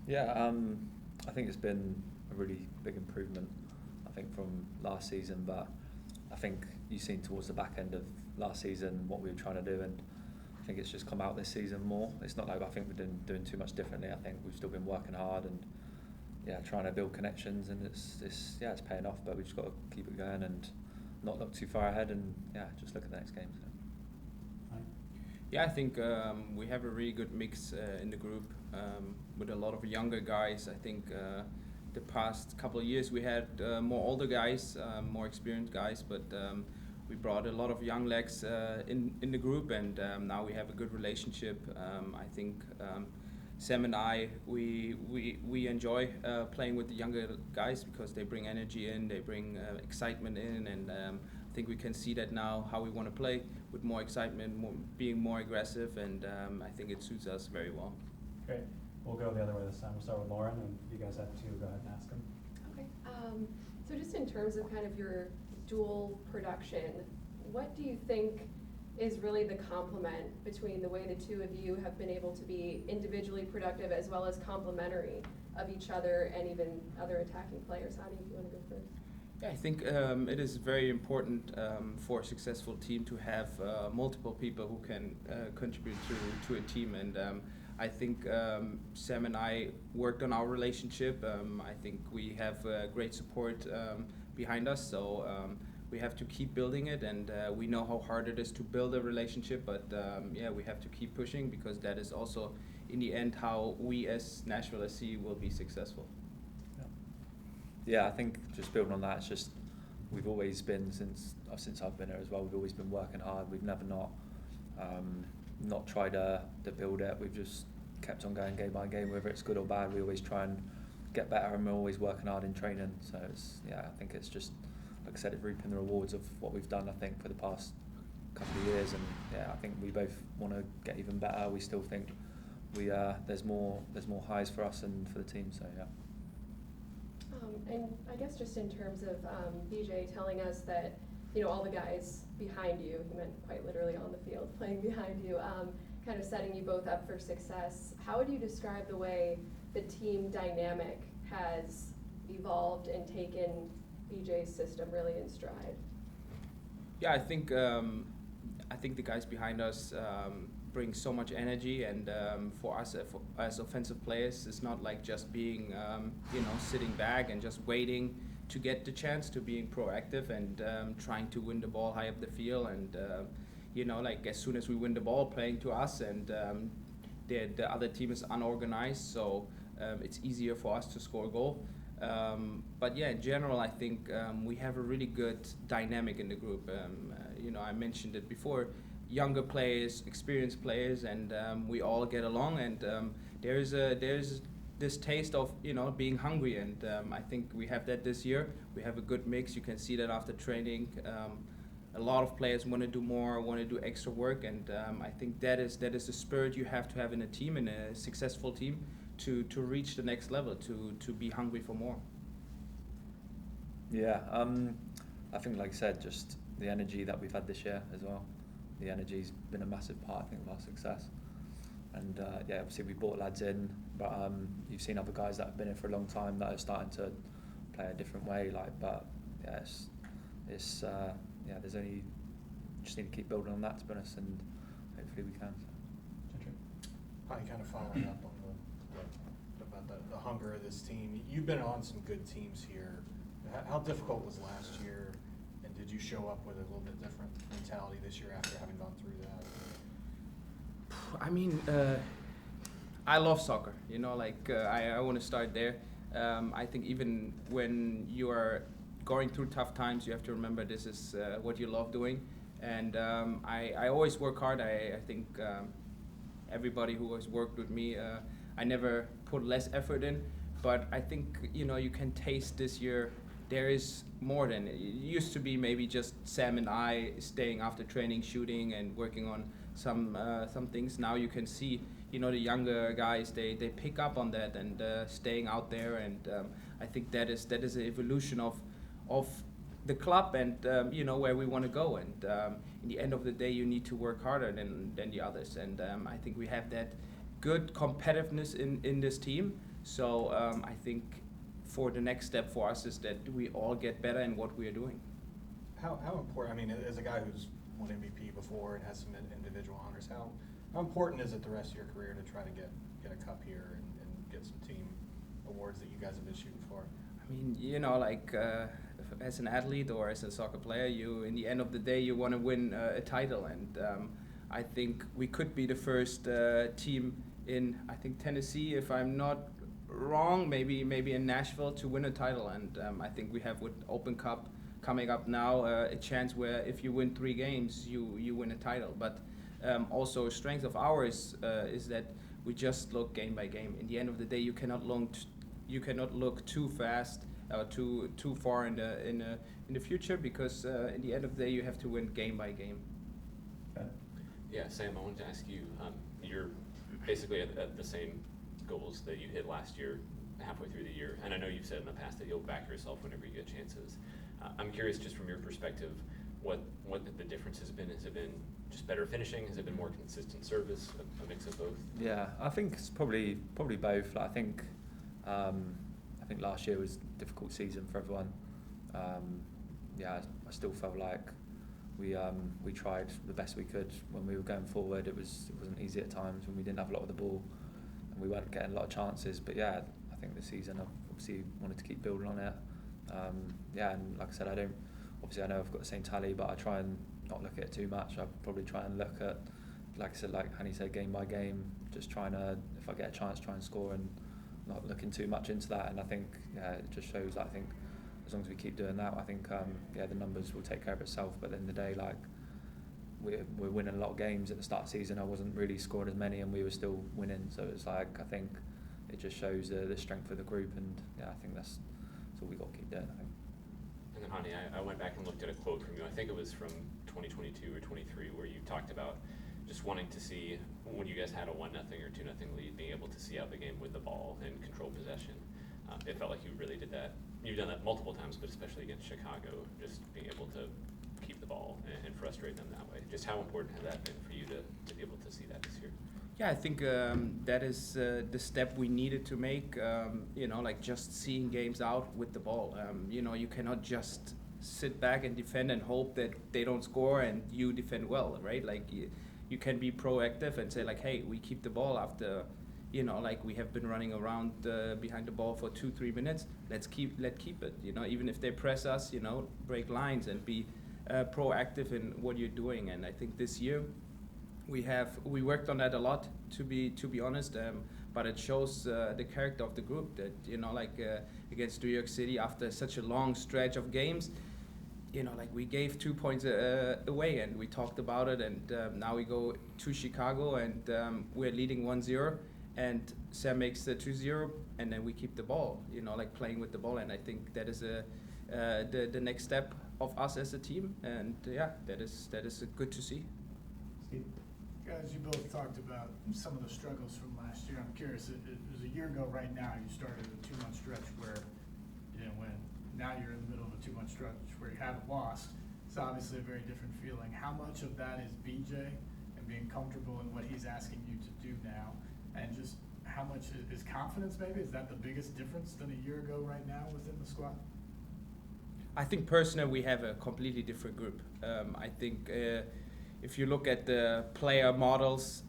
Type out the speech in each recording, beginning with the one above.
Yeah, I think it's been a really big improvement. I think from last season, but I think you've seen towards the back end of last season what we were trying to do, and I think it's just come out this season more. It's not like I think we're doing too much differently. I think we've still been working hard and yeah, trying to build connections, and it's paying off. But we just got to keep it going and not look too far ahead, and yeah, just look at the next game. So. Yeah, I think we have a really good mix in the group with a lot of younger guys. I think the past couple of years we had more older guys, more experienced guys, but we brought a lot of young legs in the group, and now we have a good relationship. I think Sam and I, we enjoy playing with the younger guys because they bring energy in, they bring excitement in, and I think we can see that now how we want to play with more excitement, being more aggressive, and I think it suits us very well. Great. We'll go the other way this time. We'll start with Lauren, and if you guys have to, go ahead and ask them. Okay. So just in terms of kind of your dual production, what do you think is really the complement between the way the two of you have been able to be individually productive as well as complementary of each other and even other attacking players? Hany, if you want to go first. Yeah, I think it is very important for a successful team to have multiple people who can contribute to a team, and I think Sam and I worked on our relationship. I think we have great support behind us, so we have to keep building it, and we know how hard it is to build a relationship, but yeah, we have to keep pushing because that is also in the end how we as Nashville SC will be successful. Yeah, I think just building on that, it's just we've always been since I've been here as well. We've always been working hard. We've never not tried to build it. We've just kept on going game by game, whether it's good or bad. We always try and get better, and we're always working hard in training. So I think it's just like I said, it's reaping the rewards of what we've done. I think for the past couple of years, and yeah, I think we both want to get even better. We still think there's more highs for us and for the team. So yeah. And I guess just in terms of BJ telling us that, all the guys behind you, he meant quite literally on the field, playing behind you, kind of setting you both up for success. How would you describe the way the team dynamic has evolved and taken BJ's system really in stride? Yeah, I think the guys behind us bring so much energy, and for us as offensive players, it's not like just being sitting back and just waiting to get the chance, to being proactive and trying to win the ball high up the field, and like as soon as we win the ball, playing to us, and the other team is unorganized, so it's easier for us to score a goal. But yeah, in general, I think we have a really good dynamic in the group. I mentioned it before. Younger players, experienced players, and we all get along. And there's this taste of being hungry, and I think we have that this year. We have a good mix. You can see that after training. A lot of players want to do more, want to do extra work, and I think that is the spirit you have to have in a team, in a successful team, to reach the next level, to be hungry for more. Yeah, I think like I said, just the energy that we've had this year as well. The energy's been a massive part, I think, of our success. And yeah, obviously we brought lads in, but you've seen other guys that have been here for a long time that are starting to play a different way. But yeah, it's there's only just need to keep building on that, to be honest, and hopefully we can. Probably kind of following up on about the hunger of this team. You've been on some good teams here. How difficult was last year? Did you show up with a little bit different mentality this year after having gone through that? I mean, I love soccer. I want to start there. I think even when you are going through tough times, you have to remember this is what you love doing. And I always work hard. I think everybody who has worked with me, I never put less effort in. But I think, you can taste this year there is more than it used to be. Maybe just Sam and I staying after training, shooting and working on some things. Now you can see, the younger guys, they pick up on that and staying out there. And I think that is an evolution of the club and where we want to go. And in the end of the day, you need to work harder than the others. And I think we have that good competitiveness in this team. So I think for the next step for us is that we all get better in what we are doing. How important, I mean, as a guy who's won MVP before and has some individual honors, how important is it the rest of your career to try to get a cup here and get some team awards that you guys have been shooting for? I mean, you know, like as an athlete or as a soccer player, you, in the end of the day, you want to win a title. And I think we could be the first team in, I think, Tennessee, if I'm not wrong, maybe in Nashville, to win a title. And I think we have with Open Cup coming up now a chance where if you win 3 games, you win a title. But also a strength of ours is that we just look game by game. In the end of the day, you cannot look too fast or too far in the future, because in the end of the day, you have to win game by game. Okay. Yeah, Sam, I wanted to ask you, you're basically at the same goals that you hit last year, halfway through the year, and I know you've said in the past that you'll back yourself whenever you get chances. I'm curious, just from your perspective, what the difference has been. Has it been just better finishing? Has it been more consistent service? A mix of both? Yeah, I think it's probably both. Like, I think last year was a difficult season for everyone. Yeah, I still felt like we tried the best we could when we were going forward. It wasn't easy at times when we didn't have a lot of the ball and we weren't getting a lot of chances. But yeah, I think this season I've obviously wanted to keep building on it. Yeah, and like I said, I know I've got the same tally, but I try and not look at it too much. I probably try and look at, like I said, like Hany said, game by game, just trying to, if I get a chance, try and score and not looking too much into that. And I think, yeah, it just shows that I think as long as we keep doing that, I think, yeah, the numbers will take care of itself. But at the end of the day, like, we're winning a lot of games. At the start of the season, I wasn't really scoring as many and we were still winning. So it's like, I think it just shows the strength of the group, and yeah, I think that's what we got to keep doing, I think. And then, Hany, I went back and looked at a quote from you. I think it was from 2022 or 23, where you talked about just wanting to see, when you guys had a 1-0 or 2-0 lead, being able to see out the game with the ball and control possession. It felt like you really did that. You've done that multiple times, but especially against Chicago, just being able to keep the ball and frustrate them that way. Just how important has that been for you to be able to see that this year? Yeah, I think that is the step we needed to make, you know, like just seeing games out with the ball. You know, you cannot just sit back and defend and hope that they don't score and you defend well, right? Like you can be proactive and say like, hey, we keep the ball after, you know, like we have been running around behind the ball for 2-3 minutes. Let's keep it, you know, even if they press us, you know, break lines and be proactive in what you're doing. And I think this year, we worked on that a lot, to be honest, but it shows the character of the group that, you know, like against New York City, after such a long stretch of games, you know, like we gave 2 points away and we talked about it, and now we go to Chicago and we're leading 1-0 and Sam makes the 2-0 and then we keep the ball, you know, like playing with the ball. And I think that is the next step of us as a team, and yeah, that is good to see. Steve? Guys, you both talked about some of the struggles from last year. I'm curious, it was a year ago right now, you started a 2-month stretch where you didn't win. Now you're in the middle of a 2-month stretch where you haven't lost. It's obviously a very different feeling. How much of that is BJ and being comfortable in what he's asking you to do now? And just how much is confidence maybe? Is that the biggest difference than a year ago right now within the squad? I think personally we have a completely different group. I think if you look at the player models,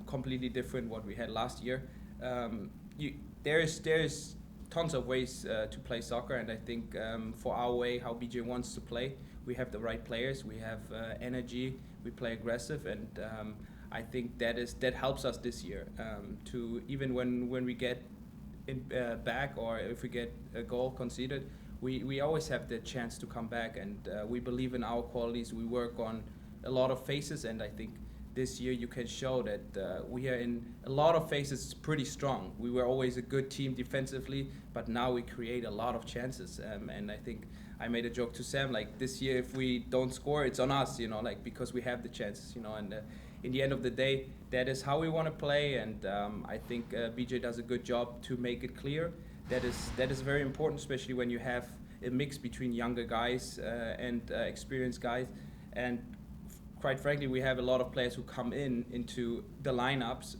completely different what we had last year. There is tons of ways to play soccer, and I think for our way, how BJ wants to play, we have the right players, we have energy, we play aggressive, and I think that helps us this year to, even when we get back, or if we get a goal conceded, we always have the chance to come back, and we believe in our qualities. We work on a lot of phases, and I think this year you can show that we are in a lot of phases pretty strong. We were always a good team defensively, but now we create a lot of chances, and I think I made a joke to Sam, like this year if we don't score, it's on us, you know, like because we have the chances, you know, and in the end of the day, that is how we want to play, and I think BJ does a good job to make it clear. That is very important, especially when you have a mix between younger guys and experienced guys. And quite frankly, we have a lot of players who come into the lineups.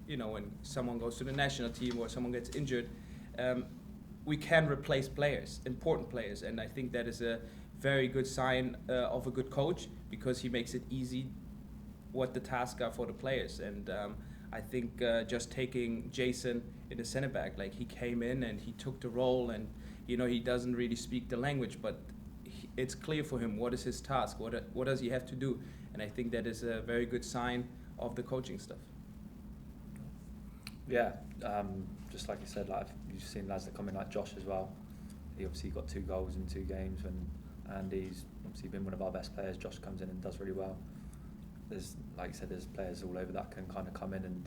When someone goes to the national team or someone gets injured, we can replace players, important players, and I think that is a very good sign of a good coach, because he makes it easy what the tasks are for the players. And I think just taking Jason in the center back, like he came in and he took the role, and he doesn't really speak the language, but it's clear for him what is his task, what does he have to do, and I think that is a very good sign of the coaching stuff. Yeah, just like you said, like you've seen lads that come in like Josh as well. He obviously got 2 goals in 2 games, and Andy's obviously been one of our best players. Josh comes in and does really well. There's, like you said, there's players all over that can kind of come in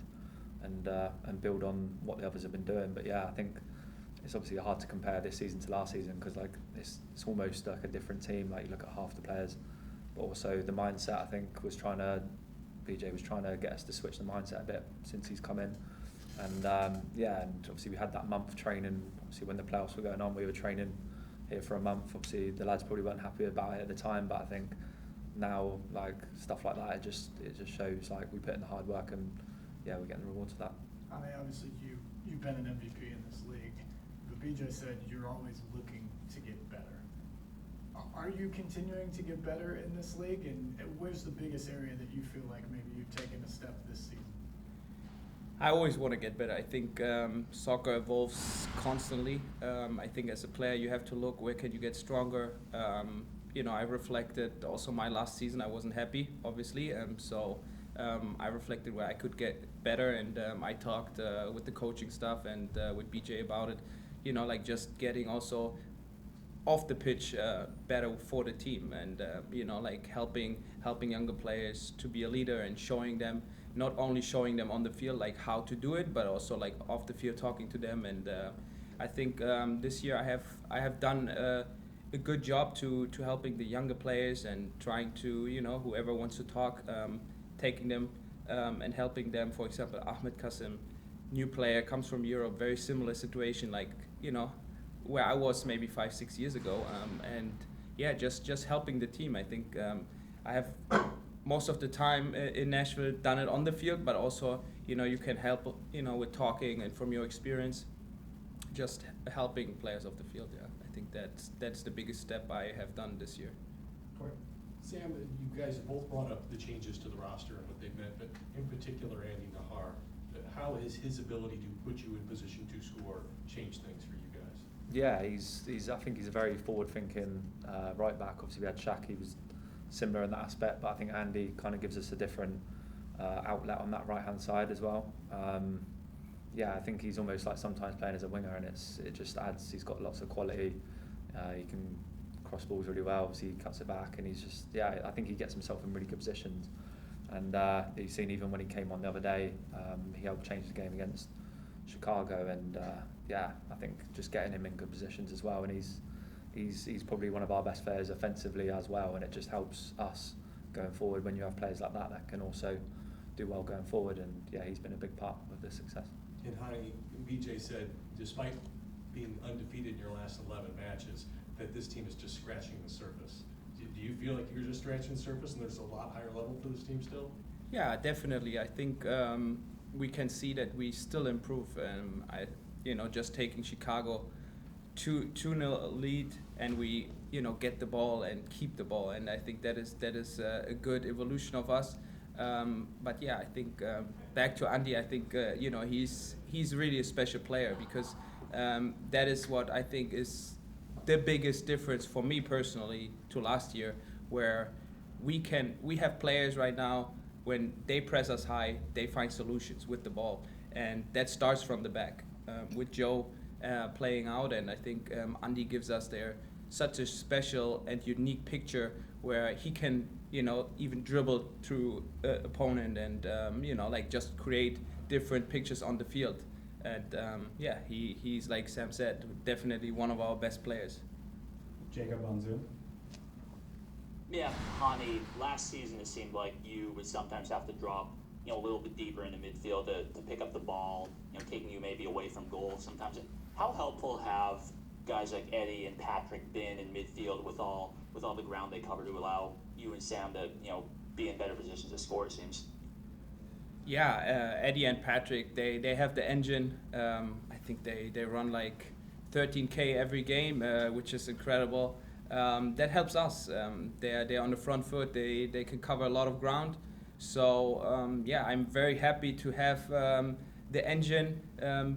and build on what the others have been doing. But yeah, I think it's obviously hard to compare this season to last season, because like it's almost like a different team. Like you look at half the players, but also the mindset. I think BJ was trying to get us to switch the mindset a bit since he's come in. And and obviously we had that month training. Obviously when the playoffs were going on, we were training here for a month. Obviously the lads probably weren't happy about it at the time, but I think now like stuff like that, it just shows like we put in the hard work, and yeah, we're getting the rewards of that. I mean, obviously you've been an MVP in this league, but BJ said you're always looking to get better. Are you continuing to get better in this league, and where's the biggest area that you feel like maybe you've taken a step this season? I always want to get better. I think soccer evolves constantly. I think as a player you have to look where can you get stronger. I reflected also my last season. I wasn't happy, obviously, so I reflected where I could get better, and I talked with the coaching staff and with BJ about it. Like just getting also off the pitch better for the team, and like helping younger players to be a leader, and not only showing them on the field like how to do it, but also like off the field talking to them. And I think this year I have done a good job to helping the younger players, and trying to whoever wants to talk, taking them and helping them. For example, Ahmed Kasim, new player, comes from Europe, very similar situation, like where I was maybe 5-6 years ago, and yeah, just helping the team. I think I have most of the time in Nashville done it on the field, but also you can help with talking, and from your experience just helping players off the field. Yeah, I think that's the biggest step I have done this year. Sam, you guys have both brought up the changes to the roster and what they've meant, but in particular Andy Nahar, how has his ability to put you in position to score changed things for you guys? Yeah, I think he's a very forward-thinking right back. Obviously we had Shaq, he was similar in that aspect, but I think Andy kind of gives us a different outlet on that right-hand side as well. I think he's almost like sometimes playing as a winger, and it just adds. He's got lots of quality. He can cross balls really well. Obviously, he cuts it back, and he's just I think he gets himself in really good positions. And you've seen even when he came on the other day, he helped change the game against Chicago, and I think just getting him in good positions as well. And he's probably one of our best players offensively as well, and it just helps us going forward when you have players like that can also do well going forward. And yeah, he's been a big part of the success. And Hany, BJ said, despite being undefeated in your last 11 matches, that this team is just scratching the surface. Do you feel like you're just scratching the surface and there's a lot higher level for this team still? Yeah, definitely. I think we can see that we still improve. Just taking Chicago 2-0 lead, and we get the ball and keep the ball, and I think that is a good evolution of us. But yeah, I think back to Andy, I think he's really a special player, because that is what I think is the biggest difference for me personally to last year, where we have players right now, when they press us high, they find solutions with the ball, and that starts from the back with Joe playing out. And I think Andy gives us there such a special and unique picture where he can even dribble through opponent, and just create different pictures on the field. And he's, like Sam said, definitely one of our best players. Jacob on Zoom. Yeah, Hany, last season it seemed like you would sometimes have to drop a little bit deeper into midfield to pick up the ball, taking you maybe away from goal sometimes. How helpful have guys like Eddie and Patrick been in midfield with all the ground they cover to allow you and Sam to be in better positions to score, it seems. Yeah, Eddie and Patrick, they have the engine. I think they run like 13K every game, which is incredible. That helps us. They're on the front foot. They can cover a lot of ground. So yeah, I'm very happy to have the engine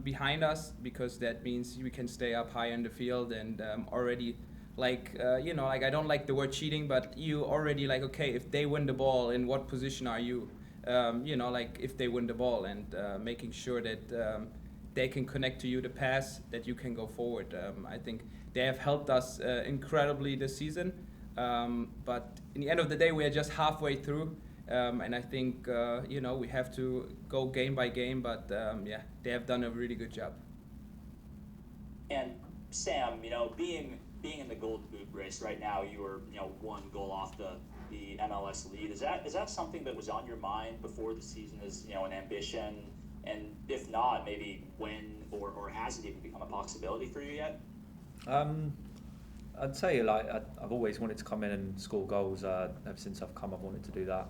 behind us, because that means we can stay up high in the field and already like like I don't like the word cheating, but you already like, okay, if they win the ball, in what position are you? Like if they win the ball, and making sure that they can connect to you the pass, that you can go forward. I think they have helped us incredibly this season, but in the end of the day, we are just halfway through, and I think we have to go game by game, but yeah, they have done a really good job. And Sam, being in the Golden Boot race right now, you were one goal off the MLS lead. Is that something that was on your mind before the season as an ambition? And if not, maybe when or has it even become a possibility for you yet? I'd say I've always wanted to come in and score goals. Ever since I've come, I've wanted to do that.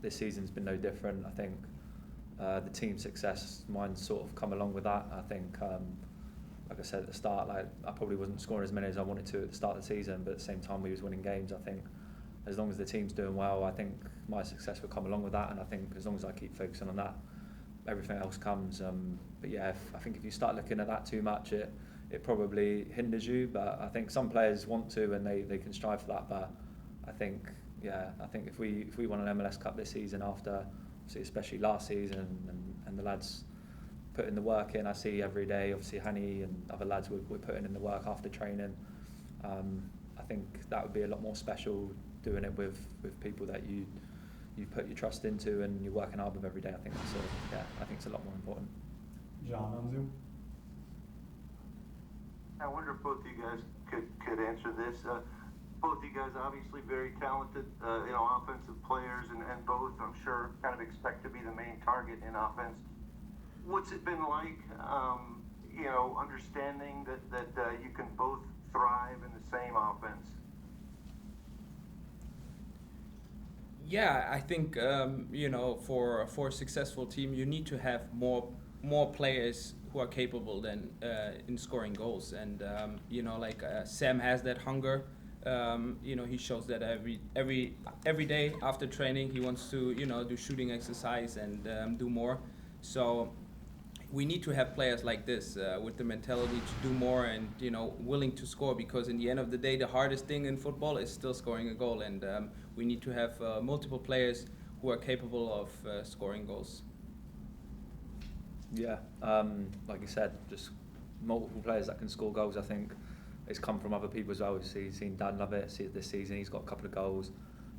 This season's been no different. I think the team success, mine's sort of come along with that. I think, like I said at the start, I probably wasn't scoring as many as I wanted to at the start of the season, but at the same time we was winning games. I think as long as the team's doing well, I think my success will come along with that, and I think as long as I keep focusing on that, everything else comes. But yeah, I think if you start looking at that too much, it probably hinders you. But I think some players want to, and they can strive for that. But I think if we won an MLS Cup this season, after obviously especially last season, and the lads putting the work in, I see every day. Obviously Hany and other lads we're putting in the work after training. I think that would be a lot more special, doing it with people that you put your trust into and you're working hard with every day. I think it's a lot more important. John on Zoom. I wonder if both of you guys could answer this. Both of you guys obviously very talented, offensive players, and both, I'm sure, kind of expect to be the main target in offense. What's it been like, understanding that you can both thrive in the same offense? Yeah, I think for a successful team, you need to have more players who are capable than in scoring goals, and Sam has that hunger. He shows that every day after training, he wants to do shooting exercise and do more. So we need to have players like this with the mentality to do more and willing to score, because in the end of the day, the hardest thing in football is still scoring a goal, and we need to have multiple players who are capable of scoring goals. Yeah, like you said, just multiple players that can score goals. I think it's come from other people as well. We've seen Dan Lovett this season. He's got a couple of goals.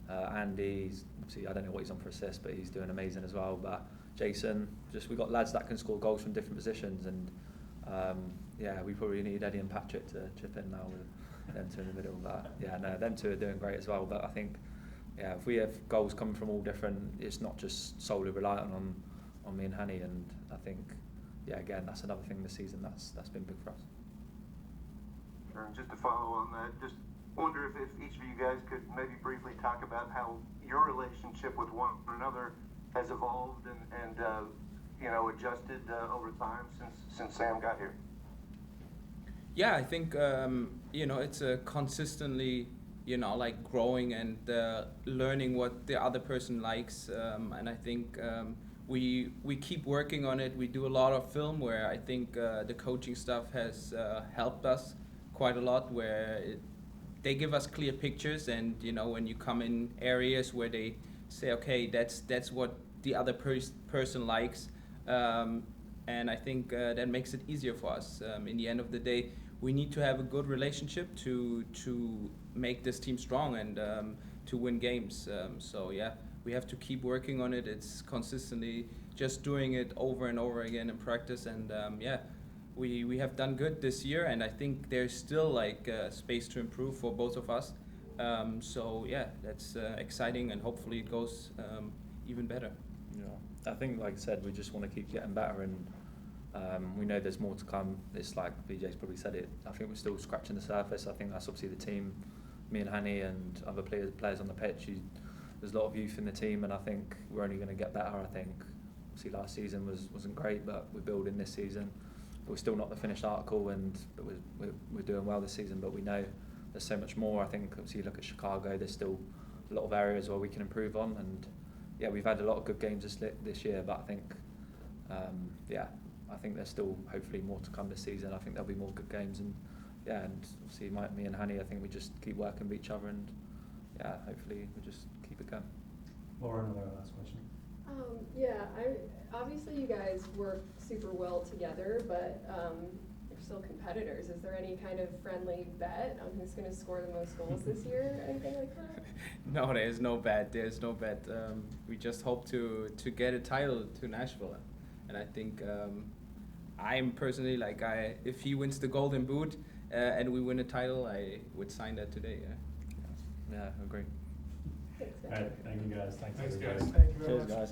Andy, obviously I don't know what he's on for assists, but he's doing amazing as well. But Jason, we've got lads that can score goals from different positions, and we probably need Eddie and Patrick to chip in now with them two in the middle. But yeah, no, them two are doing great as well. But I think if we have goals coming from all different, it's not just solely reliant on me and Hany. And I think again, that's another thing this season that's been big for us. Sure, and just to follow on that, just wonder if each of you guys could maybe briefly talk about how your relationship with one another has evolved and adjusted over time since Sam got here. Yeah, I think it's a consistently growing and learning what the other person likes, and I think we keep working on it. We do a lot of film where I think the coaching stuff has helped us quite a lot, where they give us clear pictures, and when you come in areas where they say, okay, that's what the other person likes, and I think that makes it easier for us. In the end of the day, we need to have a good relationship to make this team strong and to win games. So yeah, we have to keep working on it. It's consistently just doing it over and over again in practice, and we have done good this year, and I think there's still space to improve for both of us. So yeah, that's exciting, and hopefully it goes even better. Yeah, I think, like I said, we just want to keep getting better, and we know there's more to come. It's like BJ's probably said it. I think we're still scratching the surface. I think that's obviously the team, me and Hany and other players on the pitch. There's there's a lot of youth in the team, and I think we're only going to get better. I think obviously last season wasn't great, but we're building this season. But we're still not the finished article, but we're doing well this season. But we know there's so much more. I think obviously you look at Chicago, there's still a lot of areas where we can improve on, and yeah, we've had a lot of good games this year. But I think I think there's still hopefully more to come this season. I think there'll be more good games, and obviously me and Hany, I think we just keep working with each other, and hopefully we just keep it going. Laura, another last question. Obviously you guys work super well together, but you're still competitors. Is there any kind of friendly bet on who's going to score the most goals this year, anything like that? No, there's no bet. We just hope to get a title to Nashville, and I think I'm personally if he wins the Golden Boot and we win a title, I would sign that today. Yeah, I agree. Thanks, guys. All right, thank you guys. Thanks Thanks, everybody. guys. Thank you very Cheers, much. guys.